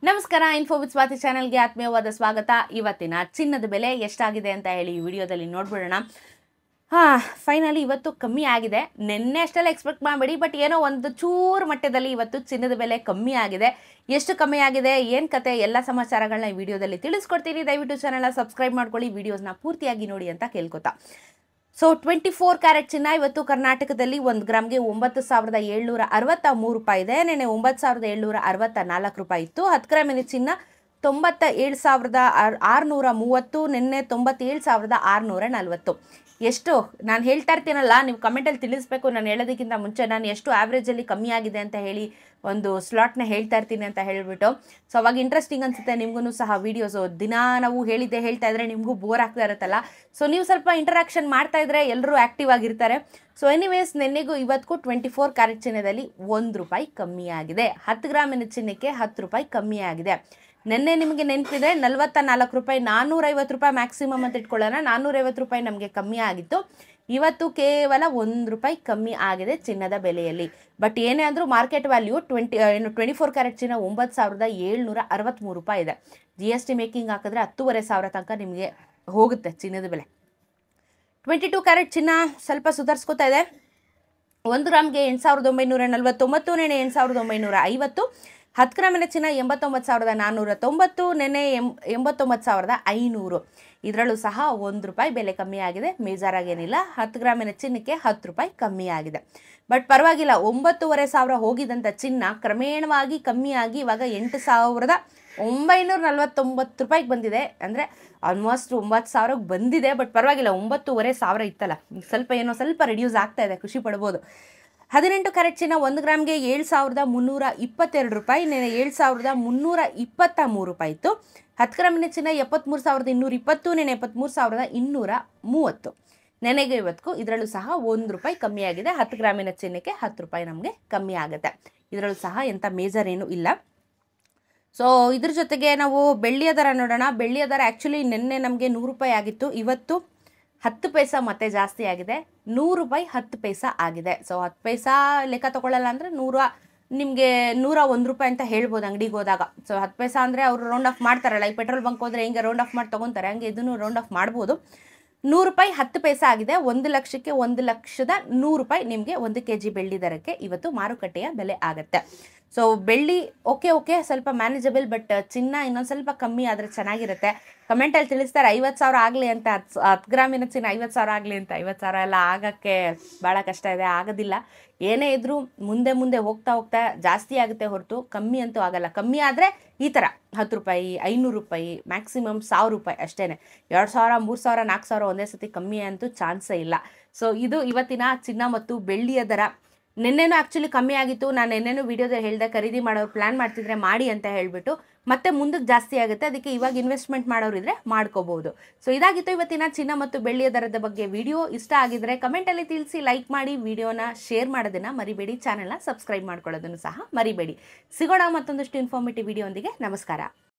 ನಮಸ್ಕಾರ info with Swati ಚಾನೆಲ್ಗೆ ಆತ್ಮೀಯವಾದ ಸ್ವಾಗತ. ಇವತ್ತಿನ ಚಿನ್ನದ ಬೆಲೆ ಎಷ್ಟಾಗಿದೆ ಅಂತ ಹೇಳಿ ಈ ವಿಡಿಯೋದಲ್ಲಿ ನೋಡ್ಬಿಡೋಣ. ಫೈನಲಿ ಇವತ್ತು ಕಮ್ಮಿ ಆಗಿದೆ. ನಿನ್ನೆ ಅಷ್ಟೆಲ್ಲ ಎಕ್ಸ್ಪೆಕ್ಟ್ ಮಾಡಬೇಡಿ, ಬಟ್ ಏನೋ ಒಂದು ಚೂರು ಮಟ್ಟದಲ್ಲಿ ಇವತ್ತು ಚಿನ್ನದ ಬೆಲೆ ಕಮ್ಮಿ ಆಗಿದೆ. ಎಷ್ಟು ಕಮ್ಮಿ ಆಗಿದೆ, ಏನು ಕತೆ, ಎಲ್ಲ ಸಮಾಚಾರಗಳನ್ನ ಈ ವಿಡಿಯೋದಲ್ಲಿ ತಿಳಿಸ್ಕೊಡ್ತೀನಿ. ದಯವಿಟ್ಟು ಚಾನೆಲ್ನ ಸಬ್ಸ್ಕ್ರೈಬ್ ಮಾಡ್ಕೊಳ್ಳಿ, ವಿಡಿಯೋಸ್ನ ಪೂರ್ತಿಯಾಗಿ ನೋಡಿ ಅಂತ ಕೇಳ್ಕೊತಾ. ಸೊ 24 ಕ್ಯಾರೆಟ್ ಚಿನ್ನ ಇವತ್ತು ಕರ್ನಾಟಕದಲ್ಲಿ 1 ಗ್ರಾಮ್ಗೆ 9,763 ರೂಪಾಯಿ ಇದೆ. ನೆನೆ 9,764 ರೂಪಾಯಿ ಇತ್ತು. 10 ಗ್ರಾಮಿನ ಚಿನ್ನ 97,630, ನಿನ್ನೆ 97,640. ಎಷ್ಟು ನಾನು ಹೇಳ್ತಾ ಇರ್ತೀನಲ್ಲ, ನೀವು ಕಮೆಂಟಲ್ಲಿ ತಿಳಿಸ್ಬೇಕು. ನಾನು ಹೇಳೋದಕ್ಕಿಂತ ಮುಂಚೆ ನಾನು ಎಷ್ಟು ಆವ್ರೇಜಲ್ಲಿ ಕಮ್ಮಿ ಆಗಿದೆ ಅಂತ ಹೇಳಿ ಒಂದು ಸ್ಲಾಟ್ನ ಹೇಳ್ತಾ ಇರ್ತೀನಿ ಅಂತ ಹೇಳಿಬಿಟ್ಟು. ಸೊ ಅವಾಗ ಇಂಟ್ರೆಸ್ಟಿಂಗ್ ಅನಿಸುತ್ತೆ ನಿಮಗೂ ಸಹ ವೀಡಿಯೋಸು. ದಿನ ನಾವು ಹೇಳ್ತಾ ಇದ್ರೆ ನಿಮಗೂ ಬೋರ್ ಆಗ್ತಾ ಇರುತ್ತಲ್ಲ. ಸೊ ನೀವು ಸ್ವಲ್ಪ ಇಂಟರಾಕ್ಷನ್ ಮಾಡ್ತಾ ಇದ್ರೆ ಎಲ್ಲರೂ ಆ್ಯಕ್ಟಿವ್ ಆಗಿರ್ತಾರೆ. ಸೊ ಎನಿವೇಸ್, ನಿನ್ನೆಗೂ ಇವತ್ತಿಗೂ 24 ಕ್ಯಾರೆಟ್ ಚಿನ್ನದಲ್ಲಿ 1 ರೂಪಾಯಿ ಕಮ್ಮಿ ಆಗಿದೆ. 10 ಗ್ರಾಮಿನ ಚಿನ್ನಕ್ಕೆ 10 ರೂಪಾಯಿ ಕಮ್ಮಿ ಆಗಿದೆ. ನಿನ್ನೆ ನಿಮಗೆ ನೆನಪಿದೆ 44 ರೂಪಾಯಿ, 450 ರೂಪಾಯಿ ಮ್ಯಾಕ್ಸಿಮಮ್ ಅಂತ ಇಟ್ಕೊಳ್ಳೋಣ. 450 ರೂಪಾಯಿ ನಮಗೆ ಕಮ್ಮಿ ಆಗಿತ್ತು. ಇವತ್ತು ಕೇವಲ 1 ರೂಪಾಯಿ ಕಮ್ಮಿ ಆಗಿದೆ ಚಿನ್ನದ ಬೆಲೆಯಲ್ಲಿ. ಬಟ್ ಏನೇ ಅಂದರೂ ಮಾರ್ಕೆಟ್ ವ್ಯಾಲ್ಯೂ 24 ಕ್ಯಾರೆಟ್ ಚಿನ್ನ 9,763 ರೂಪಾಯಿ ಇದೆ. GST ಮೇಕಿಂಗ್ ಹಾಕಿದ್ರೆ 10,500 ತನಕ ನಿಮಗೆ ಹೋಗುತ್ತೆ ಚಿನ್ನದ ಬೆಲೆ. 22 ಕ್ಯಾರೆಟ್ ಚಿನ್ನ ಸ್ವಲ್ಪ ಸುಧಾರಿಸ್ಕೋತಾ ಇದೆ. 1 ಗ್ರಾಮ್ಗೆ 8,949, ನೆನೆ 8,950. 10 ಗ್ರಾಮಿನ ಚಿನ್ನ 89,490, ನೆನೆ 89,500. ಇದರಲ್ಲೂ ಸಹ 1 ರೂಪಾಯಿ ಬೆಲೆ ಕಮ್ಮಿ ಆಗಿದೆ. ಮೇಜರಾಗೇನಿಲ್ಲ. 10 ಗ್ರಾಮಿನ ಚಿನ್ನಕ್ಕೆ 10 ರೂಪಾಯಿ ಕಮ್ಮಿ ಆಗಿದೆ. ಬಟ್ ಪರವಾಗಿಲ್ಲ, 9,500 ಹೋಗಿದ್ದಂಥ ಚಿನ್ನ ಕ್ರಮೇಣವಾಗಿ ಕಮ್ಮಿಯಾಗಿ ಇವಾಗ 8,949 ರೂಪಾಯಿಗೆ ಬಂದಿದೆ. ಅಂದರೆ ಆಲ್ಮೋಸ್ಟ್ 9,000ಕ್ಕೆ ಬಂದಿದೆ. ಬಟ್ ಪರವಾಗಿಲ್ಲ, 9,500 ಇತ್ತಲ್ಲ, ಸ್ವಲ್ಪ ರಿಡ್ಯೂಸ್ ಆಗ್ತಾ ಇದೆ, ಖುಷಿ ಪಡ್ಬೋದು. 18 ಕ್ಯಾರೆಟ್ ಚಿನ್ನ 1 ಗ್ರಾಮ್ಗೆ 7,322 ರೂಪಾಯಿ, ನೆನೆ 7,323 ರೂಪಾಯಿ ಇತ್ತು. 10 ಗ್ರಾಮಿನ ಚಿನ್ನ 73,220, ನೆನೆ 73,230. ನೆನೆಗೆ ಇವತ್ತಿಗೂ ಇದರಲ್ಲೂ ಸಹ 1 ರೂಪಾಯಿ ಕಮ್ಮಿ ಆಗಿದೆ. 10 ಗ್ರಾಮಿನ ಚಿನ್ನಕ್ಕೆ 10 ರೂಪಾಯಿ ನಮಗೆ ಕಮ್ಮಿ ಆಗುತ್ತೆ. ಇದರಲ್ಲೂ ಸಹ ಎಂಥ ಮೇಜರ್ ಏನೂ ಇಲ್ಲ. ಸೊ ಇದ್ರ ಜೊತೆಗೆ ನಾವು ಬೆಳ್ಳಿಯ ದರ ನೋಡೋಣ. ಬೆಳ್ಳಿಯ ದರ ಆ್ಯಕ್ಚುಲಿ ನಿನ್ನೆ ನಮಗೆ 100 ರೂಪಾಯಿ ಆಗಿತ್ತು. ಇವತ್ತು 10 ಪೈಸಾ ಮತ್ತೆ ಜಾಸ್ತಿ ಆಗಿದೆ. 100 ರೂಪಾಯಿ 10 ಪೈಸಾ ಆಗಿದೆ. ಸೊ 10 ಪೈಸಾ ಲೆಕ್ಕ ತೊಗೊಳ್ಳಲ್ಲ ಅಂದರೆ ನಿಮಗೆ 101 ರೂಪಾಯಿ ಅಂತ ಹೇಳ್ಬೋದು ಅಂಗಡಿಗೆ ಹೋದಾಗ. ಸೊ 10 ಪೈಸಾ ಅಂದರೆ ಅವರು ರೌಂಡ್ ಆಫ್ ಮಾಡ್ತಾರಲ್ಲ, ಈ ಪೆಟ್ರೋಲ್ ಬಂಕ್ ಹೋದರೆ ಹೆಂಗೆ ರೌಂಡ್ ಆಫ್ ಮಾಡಿ ತೊಗೊತಾರೆ, ಹಂಗೆ ಇದನ್ನು ರೌಂಡ್ ಆಫ್ ಮಾಡ್ಬೋದು. 100 ರೂಪಾಯಿ 10 ಪೈಸಾ ಆಗಿದೆ. 1,00,000ಕ್ಕೆ 1,100,000 ರೂಪಾಯಿ ನಿಮಗೆ 1 kg ಬೆಳ್ಳಿ ದರಕ್ಕೆ ಇವತ್ತು ಮಾರುಕಟ್ಟೆಯ ಬೆಲೆ ಆಗುತ್ತೆ. ಸೊ ಬೆಳ್ಳಿ ಓಕೆ ಸ್ವಲ್ಪ ಮ್ಯಾನೇಜಬಲ್, ಬಟ್ ಚಿನ್ನ ಇನ್ನೊಂದು ಸ್ವಲ್ಪ ಕಮ್ಮಿ ಆದರೆ ಚೆನ್ನಾಗಿರುತ್ತೆ. ಕಮೆಂಟಲ್ಲಿ ತಿಳಿಸ್ತಾರೆ 50,000 ಆಗಲಿ ಅಂತ. 10 ಗ್ರಾಮಿನ ಚಿನ್ನ 50,000 ಆಗಲಿ ಅಂತ. 50,000 ಎಲ್ಲ ಆಗೋಕ್ಕೆ ಭಾಳ ಕಷ್ಟ ಇದೆ, ಆಗೋದಿಲ್ಲ. ಏನೇ ಇದ್ದರೂ ಮುಂದೆ ಹೋಗ್ತಾ ಜಾಸ್ತಿ ಆಗುತ್ತೆ ಹೊರತು ಕಮ್ಮಿ ಅಂತೂ ಆಗಲ್ಲ. ಕಮ್ಮಿ ಆದರೆ ಈ ಥರ 10 ರೂಪಾಯಿ, 500 ರೂಪಾಯಿ, ಮ್ಯಾಕ್ಸಿಮಮ್ 1,000 ರೂಪಾಯಿ ಅಷ್ಟೇ. 2,000, 3,000, 4,000 ಒಂದೇ ಸತಿ ಕಮ್ಮಿ ಅಂತೂ ಚಾನ್ಸೇ ಇಲ್ಲ. ಸೊ ಇದು ಇವತ್ತಿನ ಚಿನ್ನ ಮತ್ತು ಬೆಳ್ಳಿಯ ದರ. ನಿನ್ನೆನೂ ಆ್ಯಕ್ಚುಲಿ ಕಮ್ಮಿ ಆಗಿತ್ತು. ನಾನು ನಿನ್ನೆನೂ ವಿಡಿಯೋದಲ್ಲಿ ಹೇಳಿದೆ, ಖರೀದಿ ಮಾಡೋರು ಪ್ಲ್ಯಾನ್ ಮಾಡ್ತಿದ್ರೆ ಮಾಡಿ ಅಂತ ಹೇಳಿಬಿಟ್ಟು. ಮತ್ತೆ ಮುಂದಕ್ಕೆ ಜಾಸ್ತಿ ಆಗುತ್ತೆ, ಅದಕ್ಕೆ ಇವಾಗ ಇನ್ವೆಸ್ಟ್ಮೆಂಟ್ ಮಾಡೋರಿದ್ರೆ ಮಾಡ್ಕೋಬಹುದು. ಸೊ ಇದಾಗಿತ್ತು ಇವತ್ತಿನ ಚಿನ್ನ ಮತ್ತು ಬೆಳ್ಳಿಯ ದರದ ಬಗ್ಗೆ ವಿಡಿಯೋ. ಇಷ್ಟ ಆಗಿದ್ರೆ ಕಮೆಂಟಲ್ಲಿ ತಿಳಿಸಿ, ಲೈಕ್ ಮಾಡಿ, ವಿಡಿಯೋನ ಶೇರ್ ಮಾಡೋದನ್ನು ಮರಿಬೇಡಿ, ಚಾನೆಲ್ನ ಸಬ್ಸ್ಕ್ರೈಬ್ ಮಾಡ್ಕೊಳ್ಳೋದನ್ನು ಸಹ ಮರಿಬೇಡಿ. ಸಿಗೋಣ ಮತ್ತೊಂದಷ್ಟು ಇನ್ಫಾರ್ಮೇಟಿವ್ ವಿಡಿಯೋ ಒಂದಿಗೆ. ನಮಸ್ಕಾರ.